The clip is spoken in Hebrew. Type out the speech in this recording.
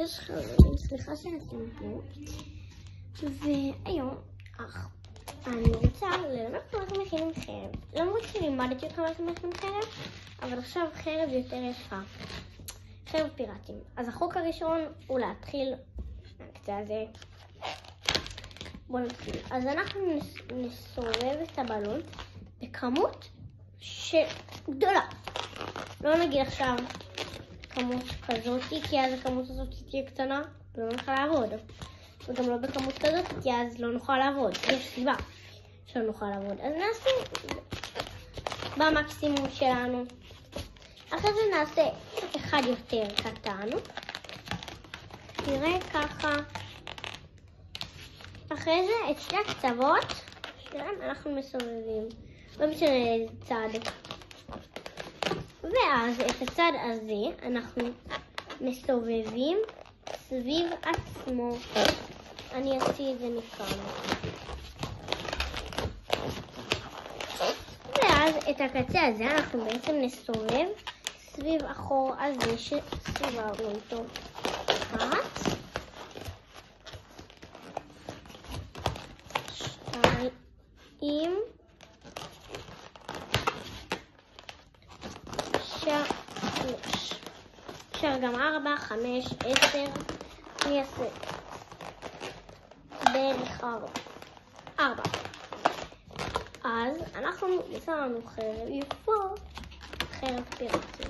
3 חברים, סליחה שעשינו פה. והיום אני רוצה ללמד אתכם איך מכינים חרב. למרות שלימדתי אתכם איך מכינים חרב, אבל עכשיו חרב יותר יפה. חרב פיראטים. אז החוק הראשון הוא להתחיל מהקצה הזה. בואו נתחיל. אז אנחנו נסובב את הבלון בכמות גדולה. לא נגיד עכשיו כמות כזאת, כי אז הכמות הזאת תהיה קטנה ולא נוכל לעבוד. וגם לא בכמות כזאת, כי אז לא נוכל לעבוד. יש סיבה שלא נוכל לעבוד. אז נעשה במקסימום שלנו. אחרי זה נעשה אחד יותר קטן. נראה ככה. אחרי זה את שתי הקצוות שלהם אנחנו מסובבים. לא משנה איזה צד. ואז את הצד הזה אנחנו מסובבים סביב עצמו. אני אוציא את זה מכאן. ואז את הקצה הזה אנחנו בעצם נסובב סביב החור הזה שסובבנו אותו. אחת, שתיים, שלוש. אפשר גם 4, 5, 10. אני אעשה בערך 4. אז אנחנו יצא לנו חרב יפה, חרב פיראטית.